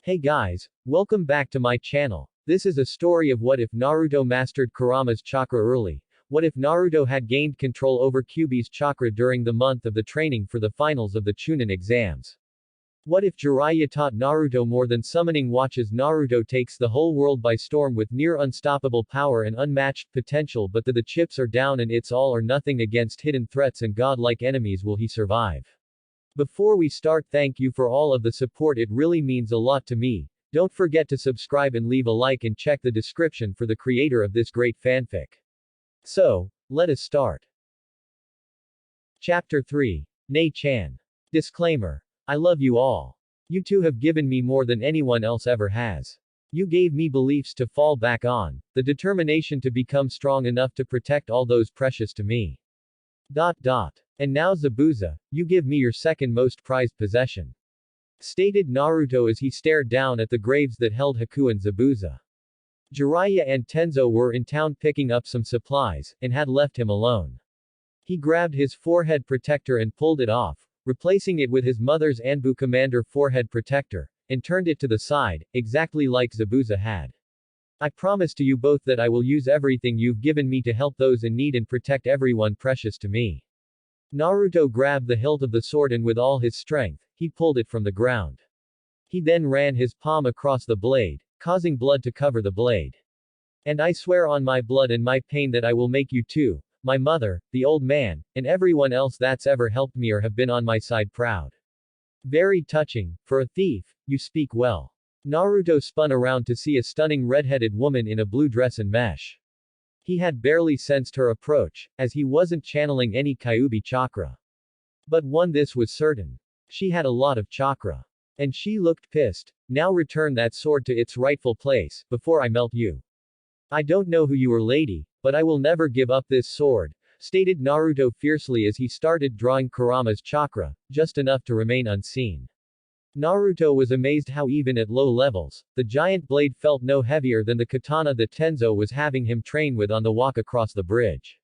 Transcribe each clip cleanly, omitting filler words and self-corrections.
Hey guys, welcome back to my channel. This is a story of what if Naruto mastered Kurama's chakra early. What if Naruto had gained control over Kyuubi's chakra during the month of the training for the finals of the Chunin exams. What if Jiraiya taught Naruto more than summoning watches? Naruto takes the whole world by storm with near unstoppable power and unmatched potential, but the chips are down and it's all or nothing against hidden threats and godlike enemies. Will he survive? Before we start, thank you for all of the support, it really means a lot to me. Don't forget to subscribe and leave a like and check the description for the creator of this great fanfic. So, let us start. Chapter 3. Namichan. Disclaimer. I love you all. You two have given me more than anyone else ever has. You gave me beliefs to fall back on, the determination to become strong enough to protect all those precious to me. And now Zabuza, you give me your second most prized possession. Stated Naruto as he stared down at the graves that held Haku and Zabuza. Jiraiya and Tenzo were in town picking up some supplies, and had left him alone. He grabbed his forehead protector and pulled it off, replacing it with his mother's Anbu Commander forehead protector, and turned it to the side, exactly like Zabuza had. I promise to you both that I will use everything you've given me to help those in need and protect everyone precious to me. Naruto grabbed the hilt of the sword and with all his strength, he pulled it from the ground. He then ran his palm across the blade, causing blood to cover the blade. And I swear on my blood and my pain that I will make you two, my mother, the old man, and everyone else that's ever helped me or have been on my side proud. Very touching, for a thief, you speak well. Naruto spun around to see a stunning red-headed woman in a blue dress and mesh. He had barely sensed her approach, as he wasn't channeling any Kyuubi chakra. But one this was certain. She had a lot of chakra. And she looked pissed. Now return that sword to its rightful place, before I melt you. I don't know who you are, lady, but I will never give up this sword, stated Naruto fiercely as he started drawing Kurama's chakra, just enough to remain unseen. Naruto was amazed how even at low levels, the giant blade felt no heavier than the katana that Tenzo was having him train with on the walk across the bridge.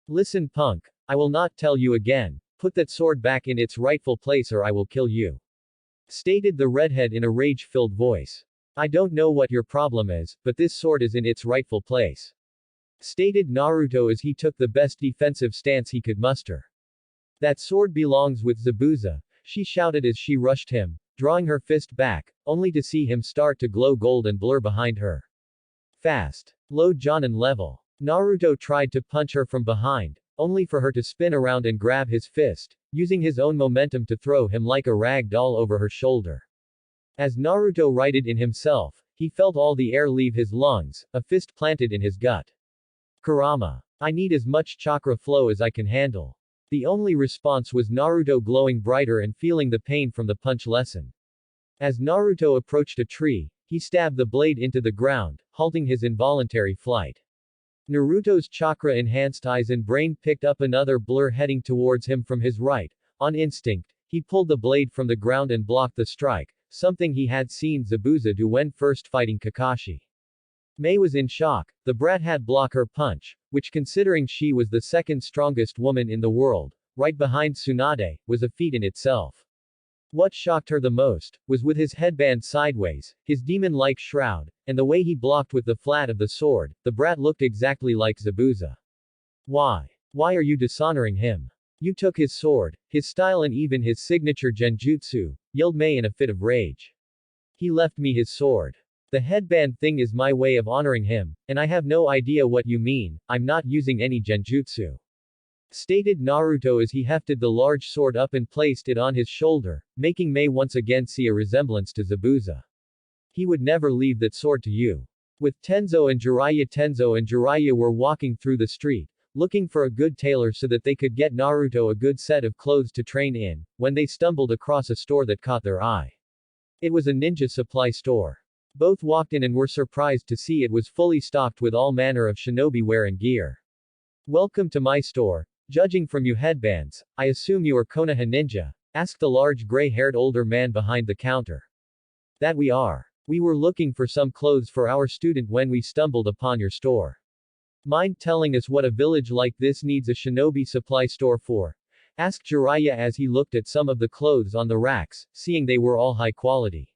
Listen, punk, I will not tell you again, put that sword back in its rightful place or I will kill you. Stated the redhead in a rage-filled voice. I don't know what your problem is, but this sword is in its rightful place. Stated Naruto as he took the best defensive stance he could muster. That sword belongs with Zabuza, she shouted as she rushed him, drawing her fist back, only to see him start to glow gold and blur behind her. Fast. Low Jonin level. Naruto tried to punch her from behind, only for her to spin around and grab his fist, using his own momentum to throw him like a rag doll over her shoulder. As Naruto righted in himself, he felt all the air leave his lungs, a fist planted in his gut. Kurama. I need as much chakra flow as I can handle. The only response was Naruto glowing brighter and feeling the pain from the punch lessen. As Naruto approached a tree, he stabbed the blade into the ground, halting his involuntary flight. Naruto's chakra-enhanced eyes and brain picked up another blur heading towards him from his right. On instinct, he pulled the blade from the ground and blocked the strike, something he had seen Zabuza do when first fighting Kakashi. Mei was in shock. The brat had blocked her punch, which considering she was the second strongest woman in the world, right behind Tsunade, was a feat in itself. What shocked her the most, was with his headband sideways, his demon-like shroud, and the way he blocked with the flat of the sword, the brat looked exactly like Zabuza. Why? Why are you dishonoring him? You took his sword, his style and even his signature genjutsu, yelled Mei in a fit of rage. He left me his sword. The headband thing is my way of honoring him, and I have no idea what you mean, I'm not using any genjutsu. Stated Naruto as he hefted the large sword up and placed it on his shoulder, making Mei once again see a resemblance to Zabuza. He would never leave that sword to you. With Tenzo and Jiraiya were walking through the street, looking for a good tailor so that they could get Naruto a good set of clothes to train in, when they stumbled across a store that caught their eye. It was a ninja supply store. Both walked in and were surprised to see it was fully stocked with all manner of shinobi wear and gear. Welcome to my store. Judging from you headbands, I assume you are Konoha ninja? Asked the large gray-haired older man behind the counter. That we are. We were looking for some clothes for our student when we stumbled upon your store. Mind telling us what a village like this needs a shinobi supply store for? Asked Jiraiya as he looked at some of the clothes on the racks, seeing they were all high quality.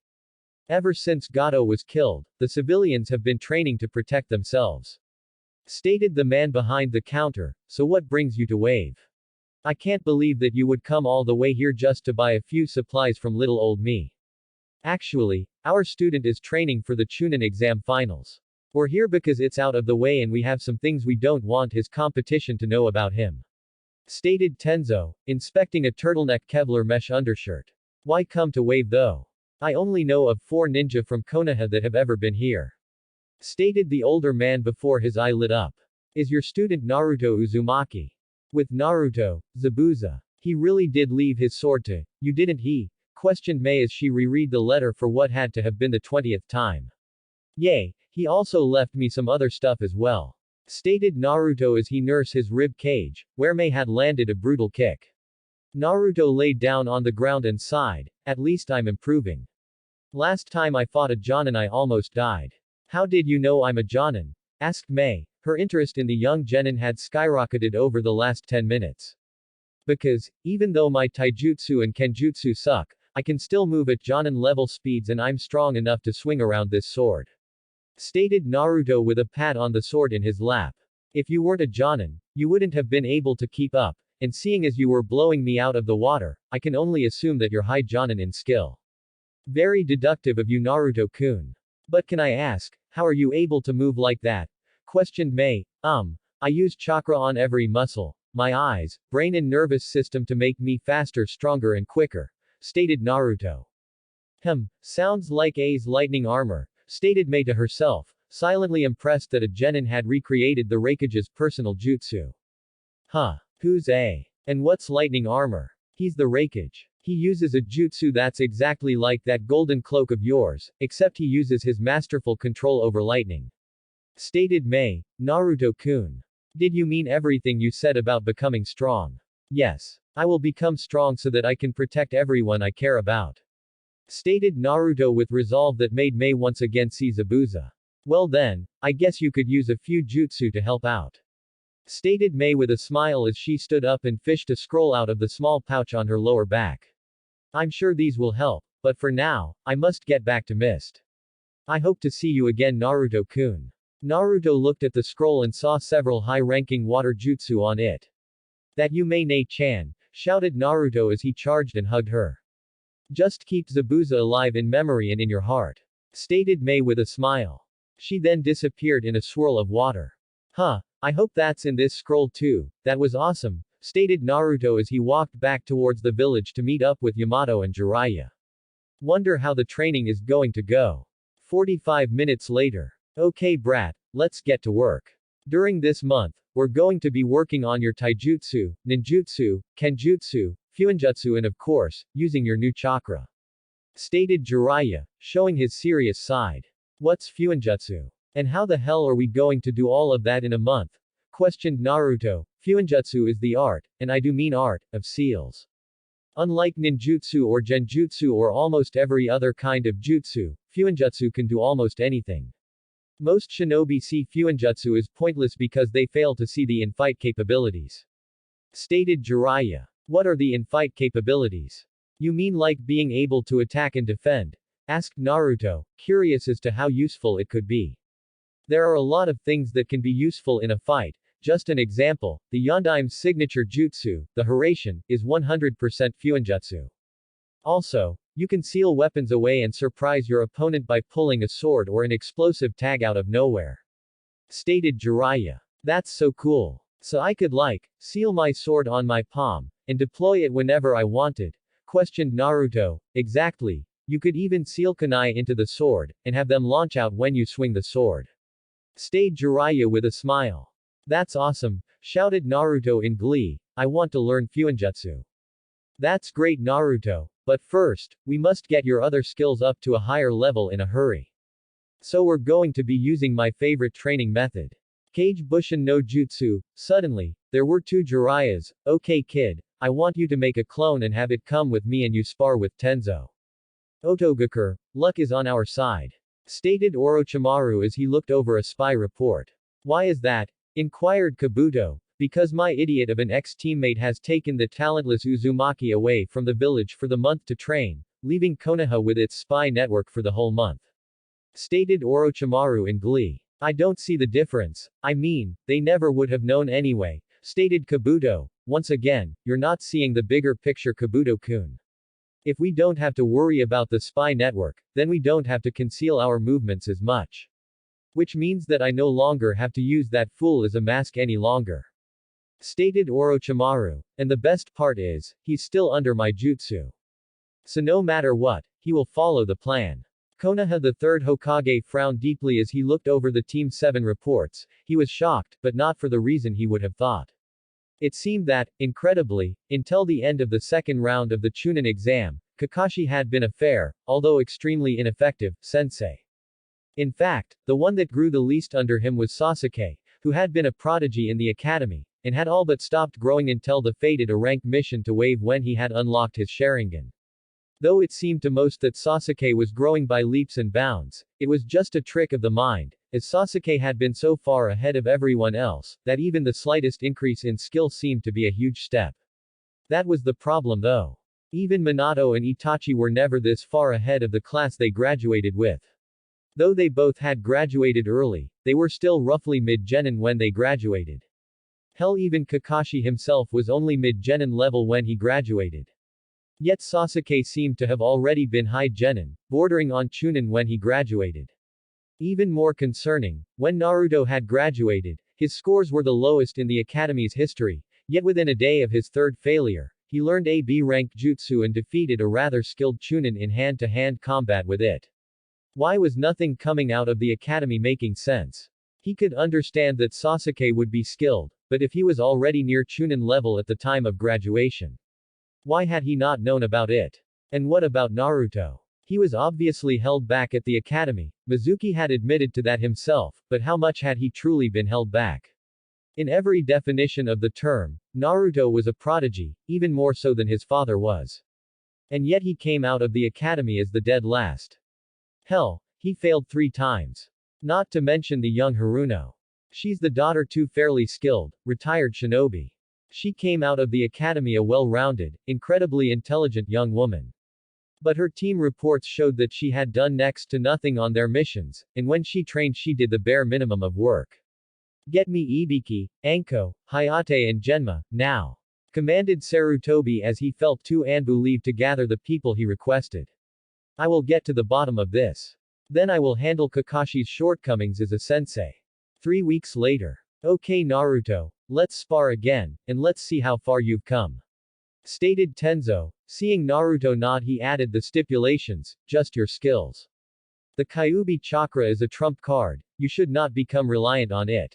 Ever since Gato was killed, the civilians have been training to protect themselves. Stated the man behind the counter, so what brings you to Wave? I can't believe that you would come all the way here just to buy a few supplies from little old me. Actually, our student is training for the Chunin exam finals. We're here because it's out of the way and we have some things we don't want his competition to know about him. Stated Tenzo, inspecting a turtleneck Kevlar mesh undershirt. Why come to Wave though? I only know of 4 ninja from Konoha that have ever been here. Stated the older man before his eye lit up. Is your student Naruto Uzumaki? With Naruto, Zabuza. He really did leave his sword to you, didn't he? Questioned May as she reread the letter for what had to have been the 20th time. Yay, he also left me some other stuff as well. Stated Naruto as he nursed his rib cage, where May had landed a brutal kick. Naruto laid down on the ground and sighed, at least I'm improving. Last time I fought a Jonin I almost died. How did you know I'm a Jonin? Asked May. Her interest in the young genin had skyrocketed over the last 10 minutes. Because, even though my taijutsu and kenjutsu suck, I can still move at Jonin level speeds and I'm strong enough to swing around this sword. Stated Naruto with a pat on the sword in his lap. If you weren't a Jonin, you wouldn't have been able to keep up, and seeing as you were blowing me out of the water, I can only assume that you're high Jonin in skill. Very deductive of you Naruto-kun. But can I ask, how are you able to move like that? Questioned May. I use chakra on every muscle, my eyes, brain and nervous system to make me faster, stronger and quicker. Stated Naruto. Sounds like A's lightning armor, stated May to herself, silently impressed that a genin had recreated the Raikage's personal jutsu. Who's A? And what's lightning armor? He's the Raikage. He uses a jutsu that's exactly like that golden cloak of yours, except he uses his masterful control over lightning. Stated May. Naruto-kun. Did you mean everything you said about becoming strong? Yes. I will become strong so that I can protect everyone I care about. Stated Naruto with resolve that made May once again see Zabuza. Well then, I guess you could use a few jutsu to help out. Stated May with a smile as she stood up and fished a scroll out of the small pouch on her lower back. I'm sure these will help, but for now, I must get back to Mist. I hope to see you again Naruto-kun. Naruto looked at the scroll and saw several high-ranking water jutsu on it. That you may Ne-chan, shouted Naruto as he charged and hugged her. Just keep Zabuza alive in memory and in your heart. Stated May with a smile. She then disappeared in a swirl of water. I hope that's in this scroll too, that was awesome, stated Naruto as he walked back towards the village to meet up with Yamato and Jiraiya. Wonder how the training is going to go. 45 minutes later. Okay brat, let's get to work. During this month, we're going to be working on your taijutsu, ninjutsu, kenjutsu, fuinjutsu and of course, using your new chakra. Stated Jiraiya, showing his serious side. What's fuinjutsu? And how the hell are we going to do all of that in a month? Questioned Naruto. Fuinjutsu is the art, and I do mean art, of seals. Unlike ninjutsu or genjutsu or almost every other kind of jutsu, fuinjutsu can do almost anything. Most shinobi see fuinjutsu as pointless because they fail to see the in-fight capabilities. Stated Jiraiya. What are the in-fight capabilities? You mean like being able to attack and defend? Asked Naruto, curious as to how useful it could be. There are a lot of things that can be useful in a fight. Just an example, the Yondaime signature jutsu, the Hiraishin, is 100% fuinjutsu. Also, you can seal weapons away and surprise your opponent by pulling a sword or an explosive tag out of nowhere. Stated Jiraiya. That's so cool. So I could seal my sword on my palm, and deploy it whenever I wanted. Questioned Naruto. Exactly. You could even seal kunai into the sword, and have them launch out when you swing the sword. Stated Jiraiya with a smile. That's awesome, shouted Naruto in glee. I want to learn fuinjutsu. That's great Naruto, but first, we must get your other skills up to a higher level in a hurry. So we're going to be using my favorite training method. Kage Bushin no Jutsu. Suddenly, there were 2 Jiraiyas. Okay kid, I want you to make a clone and have it come with me and you spar with Tenzo. Otogakure, luck is on our side. Stated Orochimaru as he looked over a spy report. Why is that? Inquired Kabuto. Because my idiot of an ex-teammate has taken the talentless Uzumaki away from the village for the month to train, leaving Konoha with its spy network for the whole month. Stated Orochimaru in glee. I don't see the difference, I mean, they never would have known anyway, stated Kabuto. Once again, you're not seeing the bigger picture, Kabuto-kun. If we don't have to worry about the spy network, then we don't have to conceal our movements as much. Which means that I no longer have to use that fool as a mask any longer. Stated Orochimaru. And the best part is, he's still under my jutsu. So no matter what, he will follow the plan. Konoha the third Hokage frowned deeply as he looked over the Team 7 reports. He was shocked, but not for the reason he would have thought. It seemed that, incredibly, until the end of the second round of the Chunin exam, Kakashi had been a fair, although extremely ineffective, sensei. In fact, the one that grew the least under him was Sasuke, who had been a prodigy in the academy, and had all but stopped growing until the fated rank mission to wave when he had unlocked his Sharingan. Though it seemed to most that Sasuke was growing by leaps and bounds, it was just a trick of the mind, as Sasuke had been so far ahead of everyone else, that even the slightest increase in skill seemed to be a huge step. That was the problem though. Even Minato and Itachi were never this far ahead of the class they graduated with. Though they both had graduated early, they were still roughly mid-genin when they graduated. Hell, even Kakashi himself was only mid-genin level when he graduated. Yet Sasuke seemed to have already been high genin, bordering on Chunin when he graduated. Even more concerning, when Naruto had graduated, his scores were the lowest in the academy's history, yet within a day of his third failure, he learned a B-rank jutsu and defeated a rather skilled Chunin in hand-to-hand combat with it. Why was nothing coming out of the academy making sense? He could understand that Sasuke would be skilled, but if he was already near Chunin level at the time of graduation, why had he not known about it? And what about Naruto? He was obviously held back at the academy. Mizuki had admitted to that himself, but how much had he truly been held back? In every definition of the term, Naruto was a prodigy, even more so than his father was. And yet he came out of the academy as the dead last. Hell, he failed 3 times. Not to mention the young Haruno. She's the daughter to fairly skilled, retired shinobi. She came out of the academy a well-rounded, incredibly intelligent young woman. But her team reports showed that she had done next to nothing on their missions, and when she trained she did the bare minimum of work. Get me Ibiki, Anko, Hayate and Genma, now. Commanded Sarutobi as he felt to Anbu leave to gather the people he requested. I will get to the bottom of this. Then I will handle Kakashi's shortcomings as a sensei. 3 weeks later. Okay Naruto, let's spar again, and let's see how far you've come. Stated Tenzo. Seeing Naruto nod he added the stipulations, just your skills. The Kyuubi chakra is a trump card, you should not become reliant on it.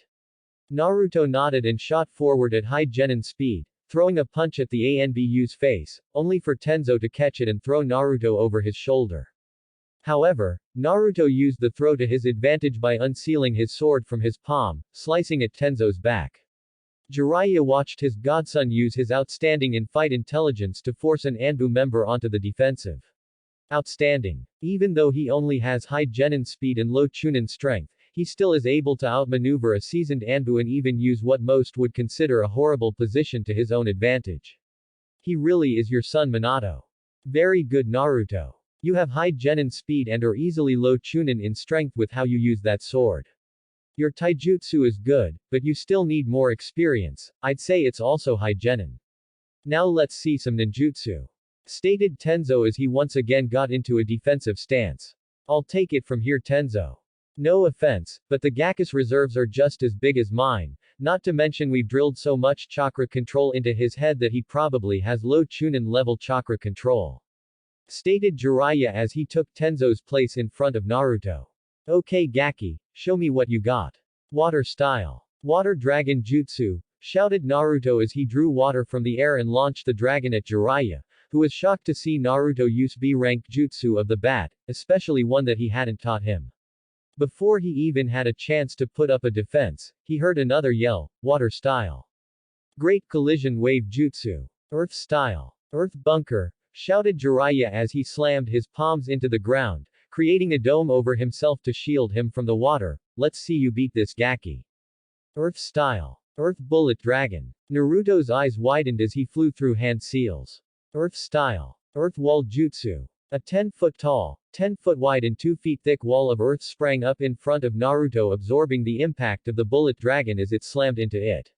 Naruto nodded and shot forward at high genin speed, throwing a punch at the Anbu's face, only for Tenzo to catch it and throw Naruto over his shoulder. However, Naruto used the throw to his advantage by unsealing his sword from his palm, slicing at Tenzo's back. Jiraiya watched his godson use his outstanding in-fight intelligence to force an Anbu member onto the defensive. Outstanding. Even though he only has high genin speed and low chunin strength, he still is able to outmaneuver a seasoned Anbu and even use what most would consider a horrible position to his own advantage. He really is your son Minato. Very good Naruto. You have high genin speed and are easily low chunin in strength with how you use that sword. Your taijutsu is good, but you still need more experience. I'd say it's also high genin. Now let's see some ninjutsu. Stated Tenzo as he once again got into a defensive stance. I'll take it from here Tenzo. No offense, but the Gakkus reserves are just as big as mine, not to mention we've drilled so much chakra control into his head that he probably has low chunin level chakra control. Stated Jiraiya as he took Tenzo's place in front of Naruto. Okay Gaki, show me what you got. Water style. Water dragon jutsu, shouted Naruto as he drew water from the air and launched the dragon at Jiraiya, who was shocked to see Naruto use B-rank jutsu of the bat, especially one that he hadn't taught him. Before he even had a chance to put up a defense, he heard another yell, water style. Great collision wave jutsu. Earth style. Earth bunker, shouted Jiraiya as he slammed his palms into the ground, creating a dome over himself to shield him from the water. Let's see you beat this Gaki. Earth style. Earth bullet dragon. Naruto's eyes widened as he flew through hand seals. Earth style. Earth wall jutsu. A 10-foot tall, 10-foot wide and 2 feet thick wall of earth sprang up in front of Naruto, absorbing the impact of the bullet dragon as it slammed into it.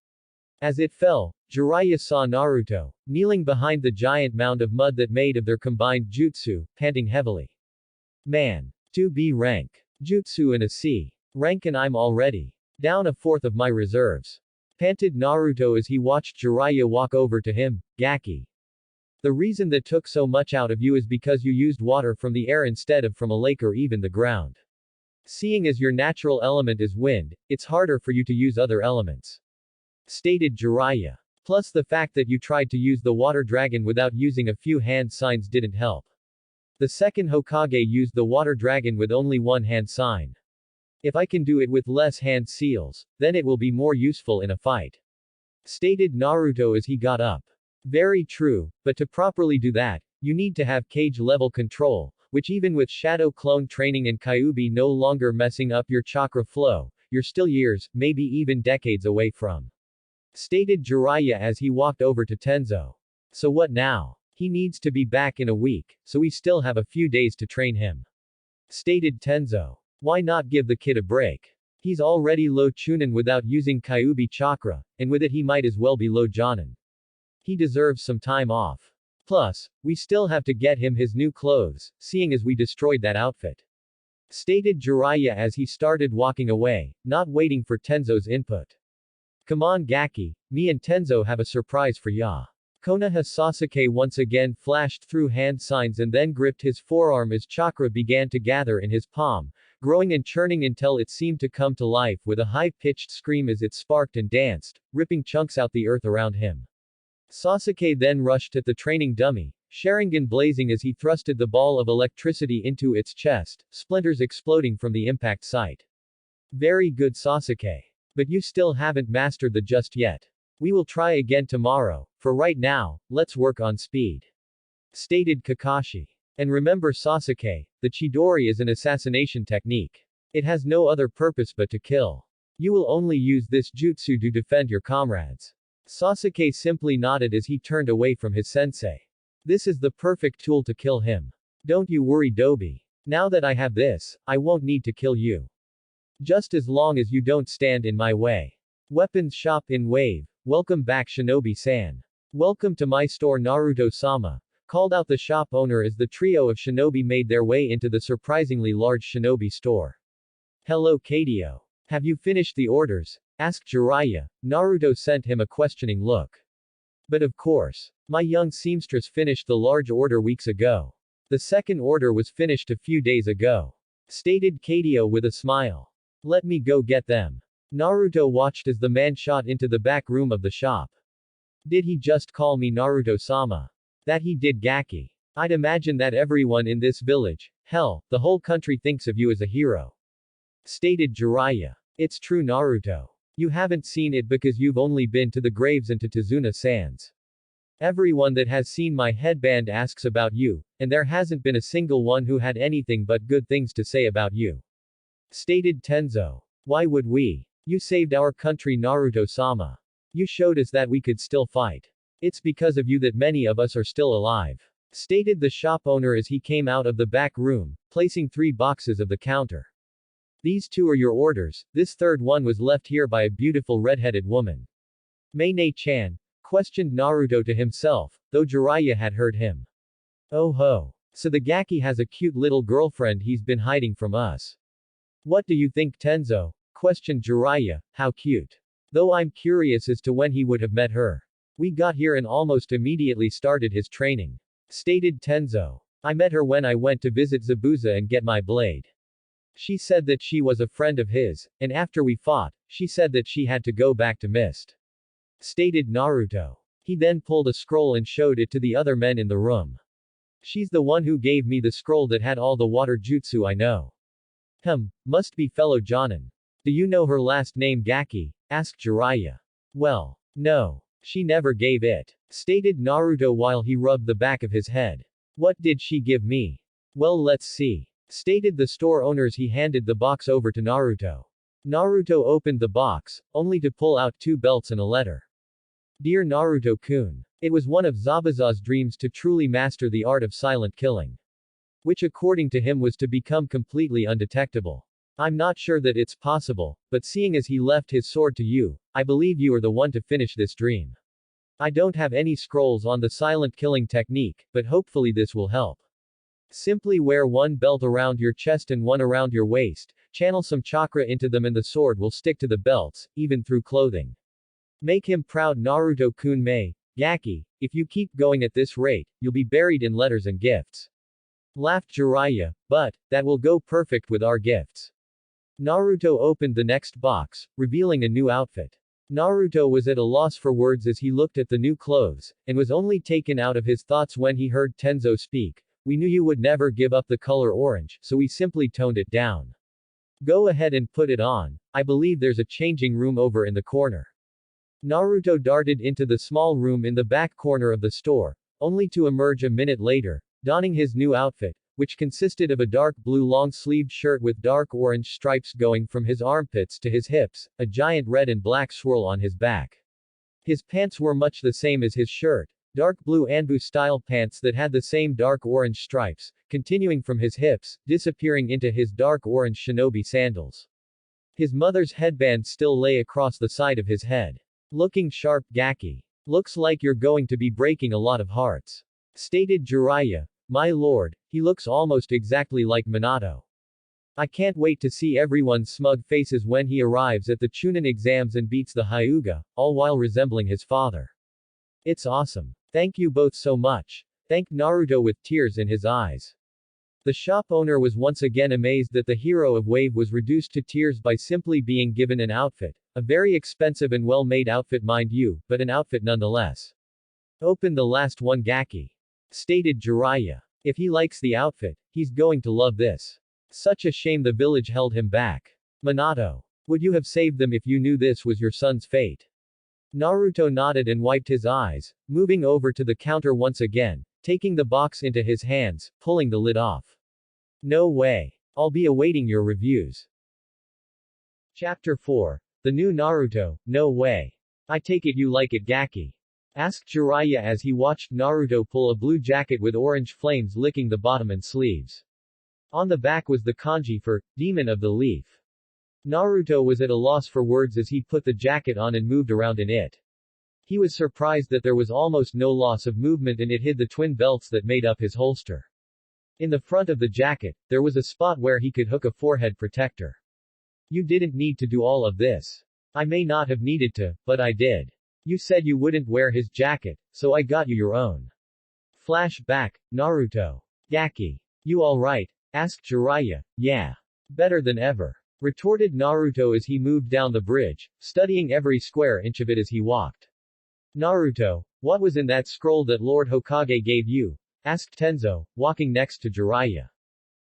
As it fell, Jiraiya saw Naruto, kneeling behind the giant mound of mud that made of their combined jutsu, panting heavily. Man. 2B rank. Jutsu in a C. Rank and I'm already down a fourth of my reserves. Panted Naruto as he watched Jiraiya walk over to him. Gaki. The reason that took so much out of you is because you used water from the air instead of from a lake or even the ground. Seeing as your natural element is wind, it's harder for you to use other elements. Stated Jiraiya. Plus the fact that you tried to use the water dragon without using a few hand signs didn't help. The second Hokage used the water dragon with only one hand sign. If I can do it with less hand seals, then it will be more useful in a fight. Stated Naruto as he got up. Very true, but to properly do that, you need to have cage level control, which even with shadow clone training and Kyuubi no longer messing up your chakra flow, you're still years, maybe even decades away from. Stated Jiraiya as he walked over to Tenzo. So what now? He needs to be back in a week, so we still have a few days to train him. Stated Tenzo. Why not give the kid a break? He's already low chunin without using Kyuubi chakra, and with it he might as well be low jonin. He deserves some time off. Plus, we still have to get him his new clothes, seeing as we destroyed that outfit. Stated Jiraiya as he started walking away, not waiting for Tenzo's input. Come on Gaki, me and Tenzo have a surprise for ya. Konoha Sasuke once again flashed through hand signs and then gripped his forearm as chakra began to gather in his palm, growing and churning until it seemed to come to life with a high-pitched scream as it sparked and danced, ripping chunks out the earth around him. Sasuke then rushed at the training dummy, Sharingan blazing as he thrusted the ball of electricity into its chest, splinters exploding from the impact site. Very good Sasuke. But you still haven't mastered the just yet. We will try again tomorrow, for right now, let's work on speed. Stated Kakashi. And remember Sasuke, the Chidori is an assassination technique. It has no other purpose but to kill. You will only use this jutsu to defend your comrades. Sasuke simply nodded as he turned away from his sensei. This is the perfect tool to kill him. Don't you worry Dobi. Now that I have this, I won't need to kill you. Just as long as you don't stand in my way. Weapons shop in Wave. Welcome back Shinobi-san. Welcome to my store Naruto-sama, called out the shop owner as the trio of shinobi made their way into the surprisingly large shinobi store. Hello Kadio. Have you finished the orders? Asked Jiraiya. Naruto sent him a questioning look. But of course. My young seamstress finished the large order weeks ago. The second order was finished a few days ago. Stated Kadio with a smile. Let me go get them. Naruto watched as the man shot into the back room of the shop. Did he just call me Naruto-sama? That he did Gaki. I'd imagine that everyone in this village, hell, the whole country thinks of you as a hero. Stated Jiraiya. It's true Naruto. You haven't seen it because you've only been to the graves and to Tazuna Sands. Everyone that has seen my headband asks about you, and there hasn't been a single one who had anything but good things to say about you. Stated Tenzo. Why would we? You saved our country Naruto-sama. You showed us that we could still fight. It's because of you that many of us are still alive. Stated the shop owner as he came out of the back room, placing 3 boxes of the counter. These 2 are your orders, this third one was left here by a beautiful red-headed woman. Mayne-chan? Questioned Naruto to himself, though Jiraiya had heard him. Oh ho. So the Gaki has a cute little girlfriend he's been hiding from us. What do you think Tenzo? Questioned Jiraiya, how cute. Though I'm curious as to when he would have met her. We got here and almost immediately started his training. Stated Tenzo. I met her when I went to visit Zabuza and get my blade. She said that she was a friend of his, and after we fought, she said that she had to go back to Mist. Stated Naruto. He then pulled a scroll and showed it to the other men in the room. She's the one who gave me the scroll that had all the water jutsu I know. Must be fellow Jonin. Do you know her last name Gaki? Asked Jiraiya. Well, no. She never gave it. Stated Naruto while he rubbed the back of his head. What did she give me? Well let's see. Stated the store owner as he handed the box over to Naruto. Naruto opened the box, only to pull out 2 belts and a letter. Dear Naruto-kun. It was one of Zabuza's dreams to truly master the art of silent killing. which according to him was to become completely undetectable. I'm not sure that it's possible, but seeing as he left his sword to you, I believe you are the one to finish this dream. I don't have any scrolls on the silent killing technique, but hopefully this will help. Simply wear one belt around your chest and one around your waist, channel some chakra into them and the sword will stick to the belts, even through clothing. Make him proud Naruto-kun Mei, Gaki, if you keep going at this rate, you'll be buried in letters and gifts. Laughed Jiraiya, but, that will go perfect with our gifts. Naruto opened the next box, revealing a new outfit. Naruto was at a loss for words as he looked at the new clothes, and was only taken out of his thoughts when he heard Tenzo speak. We knew you would never give up the color orange, so we simply toned it down. Go ahead and put it on. I believe there's a changing room over in the corner. Naruto darted into the small room in the back corner of the store, only to emerge a minute later, donning his new outfit, which consisted of a dark blue long-sleeved shirt with dark orange stripes going from his armpits to his hips, a giant red and black swirl on his back. His pants were much the same as his shirt, dark blue Anbu-style pants that had the same dark orange stripes, continuing from his hips, disappearing into his dark orange shinobi sandals. His mother's headband still lay across the side of his head. Looking sharp, Gaki. Looks like you're going to be breaking a lot of hearts. Stated Jiraiya. My lord, he looks almost exactly like Minato. I can't wait to see everyone's smug faces when he arrives at the Chunin exams and beats the Hyuga, all while resembling his father. It's awesome. Thank you both so much. Thanked Naruto with tears in his eyes. The shop owner was once again amazed that the hero of Wave was reduced to tears by simply being given an outfit. A very expensive and well-made outfit mind you, but an outfit nonetheless. Open the last one Gaki. Stated Jiraiya. If he likes the outfit, he's going to love this. Such a shame the village held him back. Minato. Would you have saved them if you knew this was your son's fate? Naruto nodded and wiped his eyes, moving over to the counter once again, taking the box into his hands, pulling the lid off. No way. I'll be awaiting your reviews. Chapter 4. The new Naruto, no way. I take it you like it Gaki. Asked Jiraiya as he watched Naruto pull a blue jacket with orange flames licking the bottom and sleeves. On the back was the kanji for, Demon of the Leaf. Naruto was at a loss for words as he put the jacket on and moved around in it. He was surprised that there was almost no loss of movement and it hid the twin belts that made up his holster. In the front of the jacket, there was a spot where he could hook a forehead protector. You didn't need to do all of this. I may not have needed to, but I did. You said you wouldn't wear his jacket, so I got you your own. Flashback, Naruto. Gaki. You alright? Asked Jiraiya. Yeah. Better than ever. Retorted Naruto as he moved down the bridge, studying every square inch of it as he walked. Naruto, what was in that scroll that Lord Hokage gave you? Asked Tenzo, walking next to Jiraiya.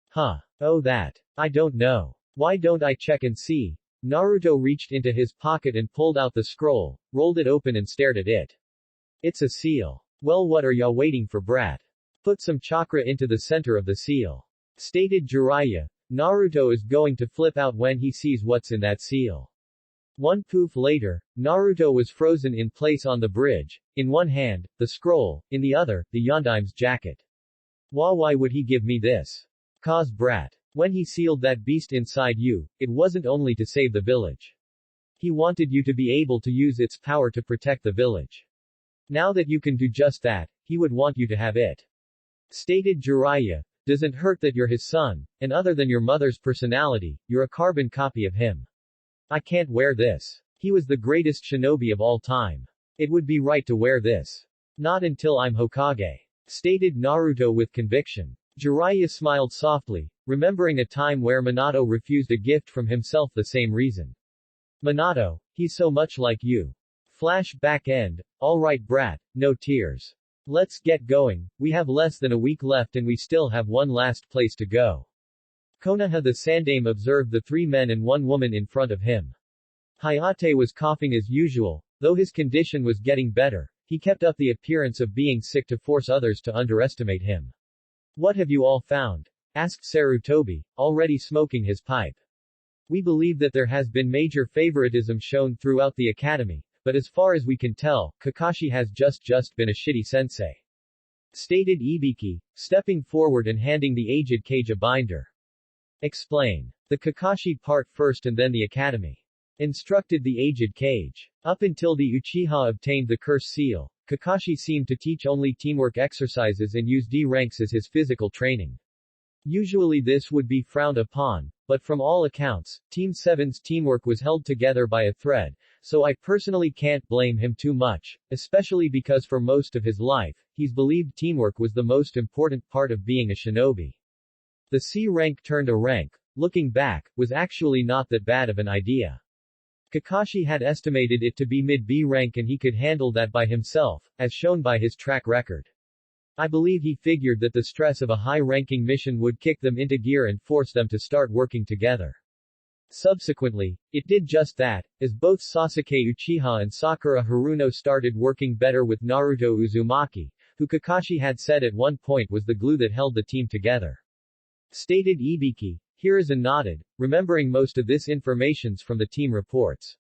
Huh. Oh that. I don't know. Why don't I check and see? Naruto reached into his pocket and pulled out the scroll, rolled it open and stared at it. It's a seal. Well what are ya waiting for brat? Put some chakra into the center of the seal. Stated Jiraiya. Naruto is going to flip out when he sees what's in that seal. One poof later, Naruto was frozen in place on the bridge, in one hand, the scroll, in the other, the Yondaim's jacket. Why would he give me this? Cause brat. When he sealed that beast inside you, it wasn't only to save the village. He wanted you to be able to use its power to protect the village. Now that you can do just that, he would want you to have it. Stated Jiraiya. Doesn't hurt that you're his son, and other than your mother's personality, you're a carbon copy of him. I can't wear this. He was the greatest shinobi of all time. It would be right to wear this. Not until I'm Hokage. Stated Naruto with conviction. Jiraiya smiled softly, remembering a time where Minato refused a gift from himself the same reason. Minato, he's so much like you. Flashback end. Alright brat, no tears. Let's get going, we have less than a week left and we still have one last place to go. Konoha the Sandaime observed the 3 men and 1 woman in front of him. Hayate was coughing as usual, though his condition was getting better, he kept up the appearance of being sick to force others to underestimate him. What have you all found? Asked Sarutobi, already smoking his pipe. We believe that there has been major favoritism shown throughout the academy, but as far as we can tell, Kakashi has just been a shitty sensei. Stated Ibiki, stepping forward and handing the aged Kage a binder. Explain. The Kakashi part first and then the academy. Instructed the aged Kage. Up until the Uchiha obtained the curse seal, Kakashi seemed to teach only teamwork exercises and use D ranks as his physical training. Usually this would be frowned upon, but from all accounts, Team 7's teamwork was held together by a thread, so I personally can't blame him too much, especially because for most of his life, he's believed teamwork was the most important part of being a shinobi. The C rank turned a rank, looking back, was actually not that bad of an idea. Kakashi had estimated it to be mid-B rank and he could handle that by himself, as shown by his track record. I believe he figured that the stress of a high-ranking mission would kick them into gear and force them to start working together. Subsequently, it did just that, as both Sasuke Uchiha and Sakura Haruno started working better with Naruto Uzumaki, who Kakashi had said at one point was the glue that held the team together. Stated Ibiki, Hiruzen nodded, remembering most of this information's from the team reports.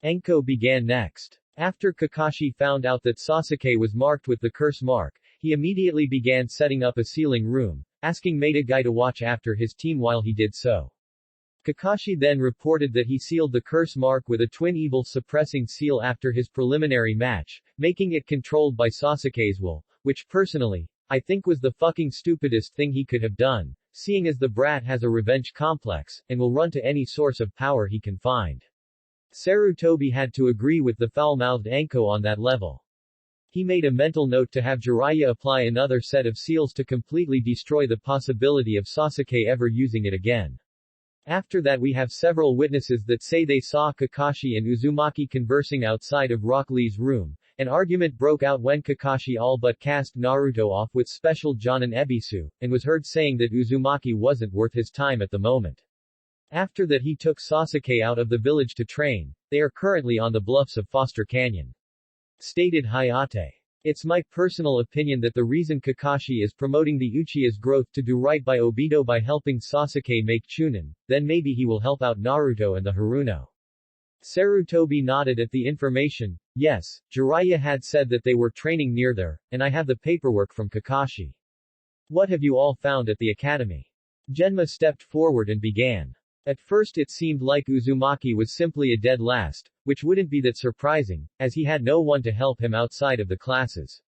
Enko began next. After Kakashi found out that Sasuke was marked with the curse mark, he immediately began setting up a sealing room, asking Metagai to watch after his team while he did so. Kakashi then reported that he sealed the curse mark with a twin evil suppressing seal after his preliminary match, making it controlled by Sasuke's will, which personally, I think was the fucking stupidest thing he could have done, seeing as the brat has a revenge complex, and will run to any source of power he can find. Sarutobi had to agree with the foul-mouthed Anko on that level. He made a mental note to have Jiraiya apply another set of seals to completely destroy the possibility of Sasuke ever using it again. After that we have several witnesses that say they saw Kakashi and Uzumaki conversing outside of Rock Lee's room. An argument broke out when Kakashi all but cast Naruto off with special Jonin Ebisu, and was heard saying that Uzumaki wasn't worth his time at the moment. After that he took Sasuke out of the village to train. They are currently on the bluffs of Foster Canyon. Stated Hayate. It's my personal opinion that the reason Kakashi is promoting the Uchiha's growth to do right by Obito by helping Sasuke make Chunin, then maybe he will help out Naruto and the Haruno. Sarutobi nodded at the information. Yes, Jiraiya had said that they were training near there, and I have the paperwork from Kakashi. What have you all found at the academy? Genma stepped forward and began. At first it seemed like Uzumaki was simply a dead last, which wouldn't be that surprising, as he had no one to help him outside of the classes.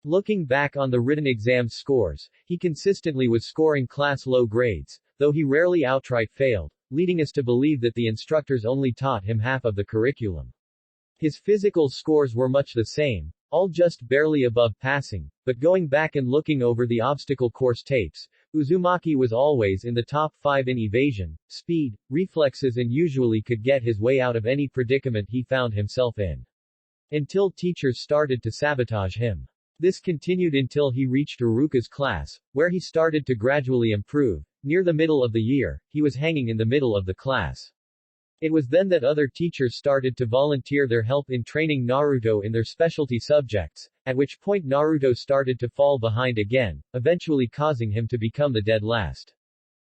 Looking back on the written exam scores, he consistently was scoring class low grades, though he rarely outright failed, leading us to believe that the instructors only taught him half of the curriculum. His physical scores were much the same, all just barely above passing, but going back and looking over the obstacle course tapes, Uzumaki was always in the top 5 in evasion, speed, reflexes and usually could get his way out of any predicament he found himself in. Until teachers started to sabotage him. This continued until he reached Iruka's class, where he started to gradually improve. Near the middle of the year, he was hanging in the middle of the class. It was then that other teachers started to volunteer their help in training Naruto in their specialty subjects, at which point Naruto started to fall behind again, eventually causing him to become the dead last.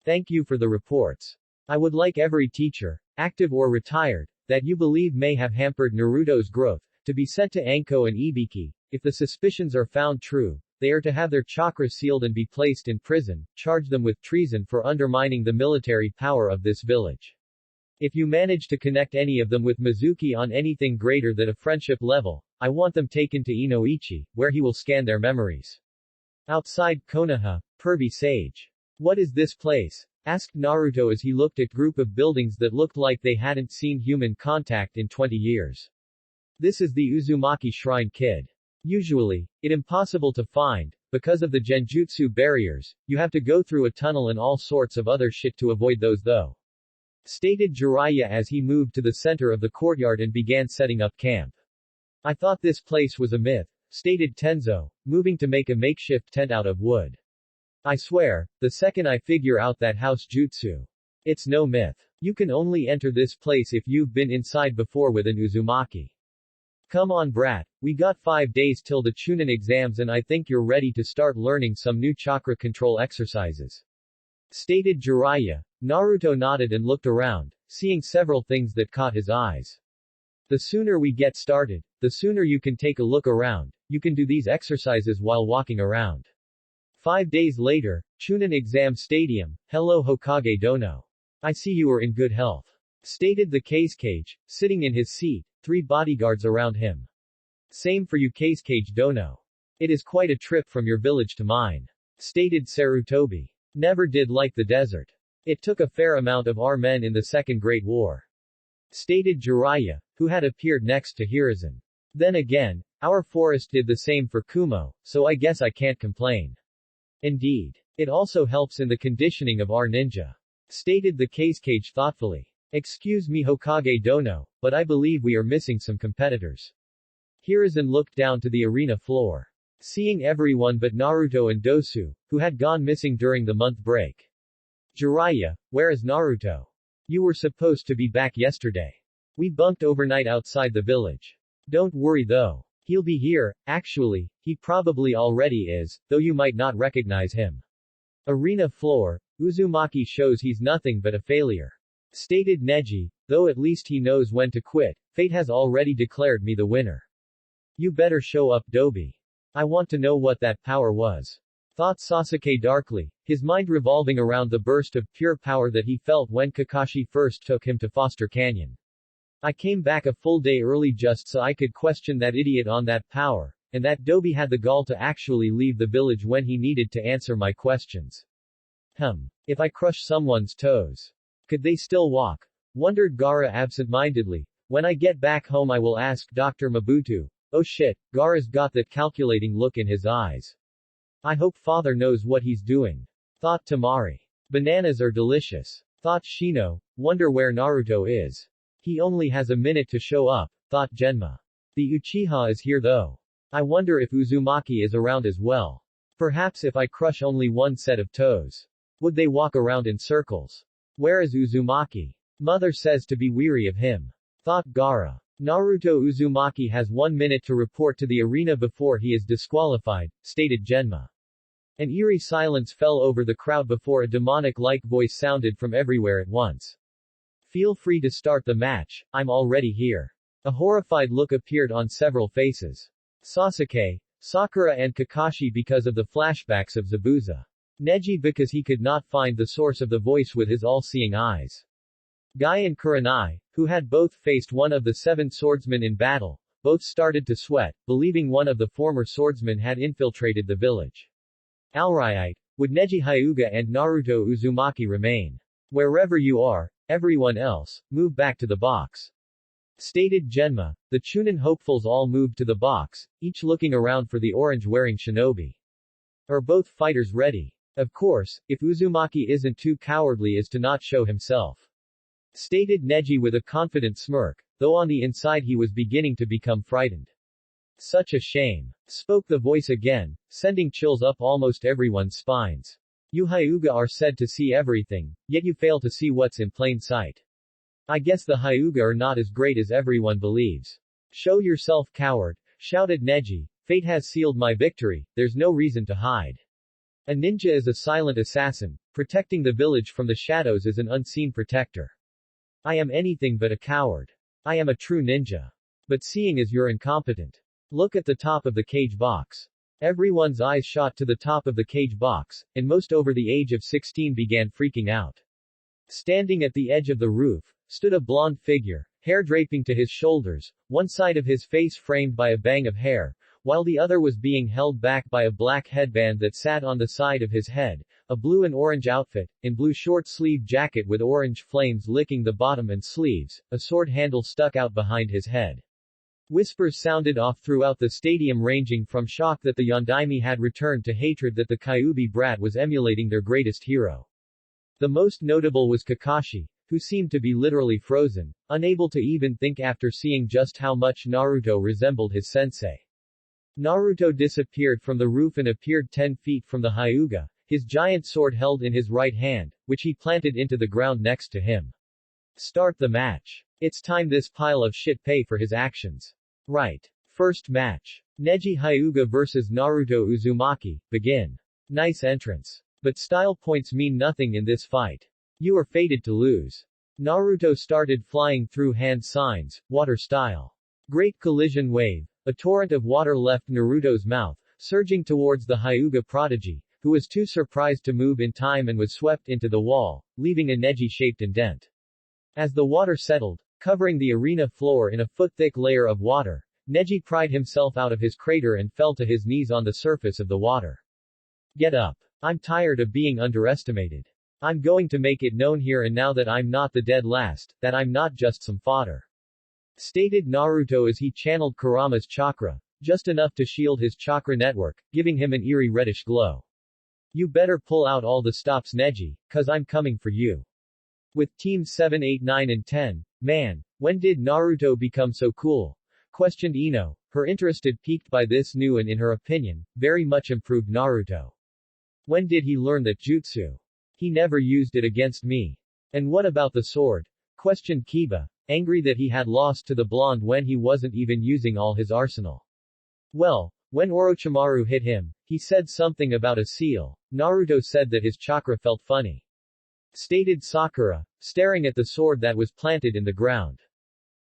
Thank you for the reports. I would like every teacher, active or retired, that you believe may have hampered Naruto's growth, to be sent to Anko and Ibiki. If the suspicions are found true, they are to have their chakras sealed and be placed in prison. Charge them with treason for undermining the military power of this village. If you manage to connect any of them with Mizuki on anything greater than a friendship level, I want them taken to Inoichi, where he will scan their memories. Outside Konoha, Pervy Sage. What is this place? Asked Naruto as he looked at group of buildings that looked like they hadn't seen human contact in 20 years. This is the Uzumaki Shrine, kid. Usually, it's impossible to find, because of the genjutsu barriers, you have to go through a tunnel and all sorts of other shit to avoid those though. Stated Jiraiya as he moved to the center of the courtyard and began setting up camp. I thought this place was a myth, stated Tenzo, moving to make a makeshift tent out of wood. I swear, the second I figure out that house jutsu. It's no myth. You can only enter this place if you've been inside before with an Uzumaki. Come on brat, we got 5 days till the Chunin exams and I think you're ready to start learning some new chakra control exercises. Stated Jiraiya. Naruto nodded and looked around, seeing several things that caught his eyes. The sooner we get started, the sooner you can take a look around. You can do these exercises while walking around. 5 days later, Chunin Exam Stadium. Hello Hokage Dono. I see you are in good health. Stated the Kage, sitting in his seat, 3 bodyguards around him. Same for you Kage Dono. It is quite a trip from your village to mine. Stated Sarutobi. Never did like the desert. It took a fair amount of our men in the Second Great War. Stated Jiraiya, who had appeared next to Hiruzen. Then again, our forest did the same for Kumo, so I guess I can't complain. Indeed. It also helps in the conditioning of our ninja. Stated the Kage thoughtfully. Excuse me Hokage Dono, but I believe we are missing some competitors. Hiruzen looked down to the arena floor. Seeing everyone but Naruto and Dosu, who had gone missing during the month break. Jiraiya, where is Naruto? You were supposed to be back yesterday. We bunked overnight outside the village. Don't worry though. He'll be here, actually, he probably already is, though you might not recognize him. Arena floor, Uzumaki shows he's nothing but a failure. Stated Neji, though at least he knows when to quit, fate has already declared me the winner. You better show up Dobi. I want to know what that power was. Thought Sasuke darkly, his mind revolving around the burst of pure power that he felt when Kakashi first took him to Foster Canyon. I came back a full day early just so I could question that idiot on that power, and that Dobi had the gall to actually leave the village when he needed to answer my questions. If I crush someone's toes, could they still walk? Wondered Gaara absent-mindedly. When I get back home I will ask Dr. Mabutu. Oh shit, Gaara's got that calculating look in his eyes. I hope father knows what he's doing. Thought Tamari. Bananas are delicious. Thought Shino, wonder where Naruto is. He only has a minute to show up, thought Genma. The Uchiha is here though. I wonder if Uzumaki is around as well. Perhaps if I crush only one set of toes. Would they walk around in circles? Where is Uzumaki? Mother says to be weary of him. Thought Gaara. Naruto Uzumaki has 1 minute to report to the arena before he is disqualified, stated Genma. An eerie silence fell over the crowd before a demonic-like voice sounded from everywhere at once. Feel free to start the match, I'm already here. A horrified look appeared on several faces. Sasuke, Sakura and Kakashi because of the flashbacks of Zabuza. Neji because he could not find the source of the voice with his all-seeing eyes. Guy and Kurenai, who had both faced one of the 7 swordsmen in battle, both started to sweat, believing one of the former swordsmen had infiltrated the village. Alright, would Neji Hyuga and Naruto Uzumaki remain? Wherever you are, everyone else, move back to the box. Stated Genma, the Chunin hopefuls all moved to the box, each looking around for the orange-wearing shinobi. Are both fighters ready? Of course, if Uzumaki isn't too cowardly as to not show himself. Stated Neji with a confident smirk, though on the inside he was beginning to become frightened. Such a shame. Spoke the voice again, sending chills up almost everyone's spines. You Hyuga are said to see everything, yet you fail to see what's in plain sight. I guess the Hyuga are not as great as everyone believes. Show yourself coward, shouted Neji. Fate has sealed my victory, there's no reason to hide. A ninja is a silent assassin, protecting the village from the shadows as an unseen protector. I am anything but a coward. I am a true ninja. But seeing as you're incompetent. Look at the top of the cage box. Everyone's eyes shot to the top of the cage box, and most over the age of 16 began freaking out. Standing at the edge of the roof, stood a blonde figure, hair draping to his shoulders, one side of his face framed by a bang of hair, while the other was being held back by a black headband that sat on the side of his head, a blue and orange outfit, in blue short-sleeved jacket with orange flames licking the bottom and sleeves, a sword handle stuck out behind his head. Whispers sounded off throughout the stadium ranging from shock that the Yondaime had returned to hatred that the Kyuubi brat was emulating their greatest hero. The most notable was Kakashi, who seemed to be literally frozen, unable to even think after seeing just how much Naruto resembled his sensei. Naruto disappeared from the roof and appeared 10 feet from the Hyuga, his giant sword held in his right hand, which he planted into the ground next to him. Start the match. It's time this pile of shit pay for his actions. Right. First match. Neji Hyuga vs Naruto Uzumaki, begin. Nice entrance. But style points mean nothing in this fight. You are fated to lose. Naruto started flying through hand signs, water style. Great collision wave, A torrent of water left Naruto's mouth, surging towards the Hyuga prodigy, who was too surprised to move in time and was swept into the wall, leaving a Neji-shaped indent. As the water settled, covering the arena floor in a foot-thick layer of water, Neji pried himself out of his crater and fell to his knees on the surface of the water. Get up. I'm tired of being underestimated. I'm going to make it known here and now that I'm not the dead last, that I'm not just some fodder. Stated Naruto as he channeled Kurama's chakra, just enough to shield his chakra network, giving him an eerie reddish glow. You better pull out all the stops, Neji, 'cause I'm coming for you. With Teams 7, 8, 9 and 10, man, when did Naruto become so cool? Questioned Ino, her interest piqued by this new and in her opinion, very much improved Naruto. When did he learn that jutsu? He never used it against me. And what about the sword? Questioned Kiba, angry that he had lost to the blonde when he wasn't even using all his arsenal. Well, when Orochimaru hit him, he said something about a seal. Naruto said that his chakra felt funny. Stated Sakura, staring at the sword that was planted in the ground.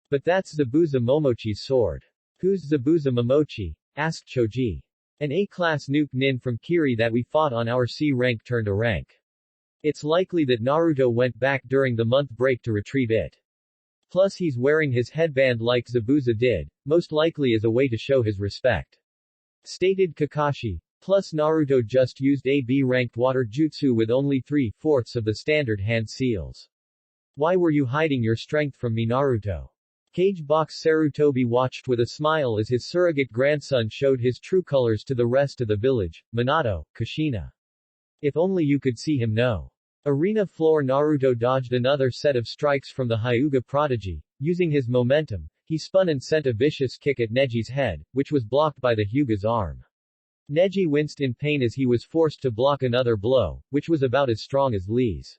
But that's Zabuza Momochi's sword. Who's Zabuza Momochi? Asked Choji. An A-class nuke nin from Kiri that we fought on our C rank turned a rank. It's likely that Naruto went back during the month break to retrieve it. Plus he's wearing his headband like Zabuza did, most likely as a way to show his respect. Stated Kakashi. Plus Naruto just used a B-ranked water jutsu with only 3/4 of the standard hand seals. Why were you hiding your strength from me, Naruto? Cage Box Sarutobi watched with a smile as his surrogate grandson showed his true colors to the rest of the village, Minato, Kushina. If only you could see him no. Arena floor Naruto dodged another set of strikes from the Hyuga prodigy. Using his momentum, he spun and sent a vicious kick at Neji's head, which was blocked by the Hyuga's arm. Neji winced in pain as he was forced to block another blow, which was about as strong as Lee's.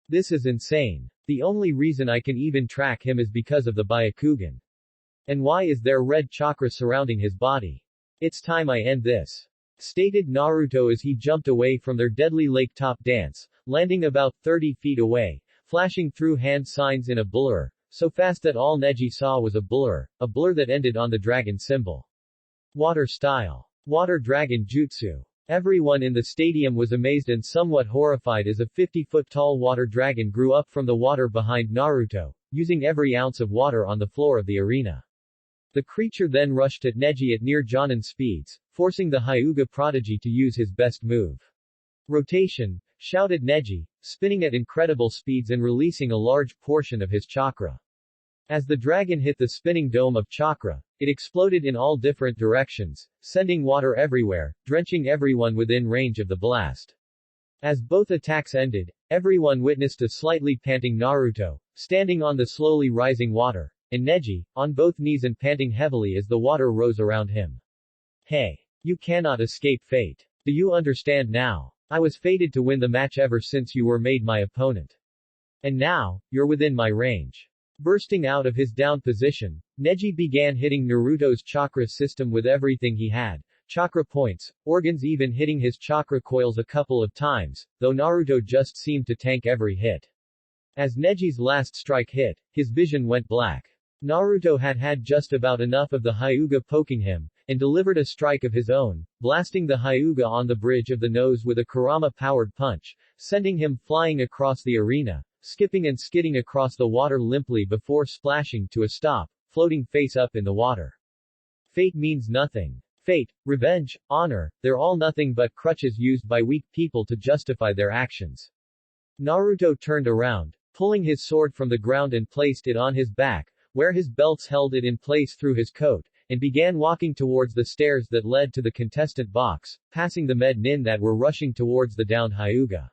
This is insane. The only reason I can even track him is because of the Byakugan. And why is there red chakra surrounding his body? It's time I end this. Stated Naruto as he jumped away from their deadly lake top dance, landing about 30 feet away, flashing through hand signs in a blur, so fast that all Neji saw was a blur that ended on the dragon symbol. Water style. Water dragon jutsu. Everyone in the stadium was amazed and somewhat horrified as a 50-foot-tall water dragon grew up from the water behind Naruto, using every ounce of water on the floor of the arena. The creature then rushed at Neji at near Jonin speeds, forcing the Hyuga prodigy to use his best move. Rotation, shouted Neji, spinning at incredible speeds and releasing a large portion of his chakra. As the dragon hit the spinning dome of chakra, it exploded in all different directions, sending water everywhere, drenching everyone within range of the blast. As both attacks ended, everyone witnessed a slightly panting Naruto, standing on the slowly rising water, and Neji, on both knees and panting heavily as the water rose around him. Hey! You cannot escape fate. Do you understand now? I was fated to win the match ever since you were made my opponent. And now, you're within my range. Bursting out of his down position, Neji began hitting Naruto's chakra system with everything he had, chakra points, organs, even hitting his chakra coils a couple of times, though Naruto just seemed to tank every hit. As Neji's last strike hit, his vision went black. Naruto had just about enough of the Hyuga poking him, and delivered a strike of his own, blasting the Hyuga on the bridge of the nose with a Kurama-powered punch, sending him flying across the arena, skipping and skidding across the water limply before splashing to a stop, floating face up in the water. Fate means nothing. Fate, revenge, honor, they're all nothing but crutches used by weak people to justify their actions. Naruto turned around, pulling his sword from the ground and placed it on his back, where his belts held it in place through his coat, and began walking towards the stairs that led to the contestant box, passing the med nin that were rushing towards the downed Hyuga.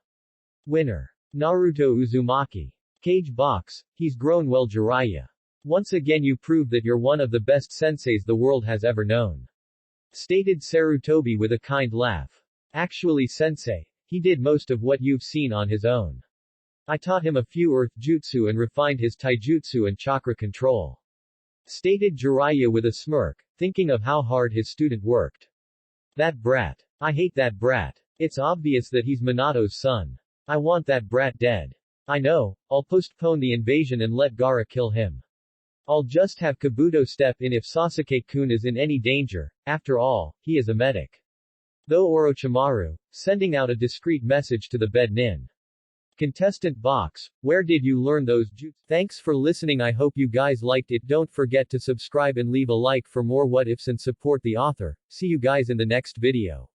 Winner. Naruto Uzumaki. Cage box, he's grown well, Jiraiya. Once again you prove that you're one of the best senseis the world has ever known. Stated Sarutobi with a kind laugh. Actually sensei, he did most of what you've seen on his own. I taught him a few earth jutsu and refined his taijutsu and chakra control. Stated Jiraiya with a smirk, thinking of how hard his student worked. That brat. I hate that brat. It's obvious that he's Minato's son. I want that brat dead. I know, I'll postpone the invasion and let Gaara kill him. I'll just have Kabuto step in if Sasuke-kun is in any danger. After all, he is a medic. Though Orochimaru, sending out a discreet message to the bed nin. Contestant box, where did you learn those jutsu? Thanks for listening. I hope you guys liked it. Don't forget to subscribe and leave a like for more what ifs and support the author. See you guys in the next video.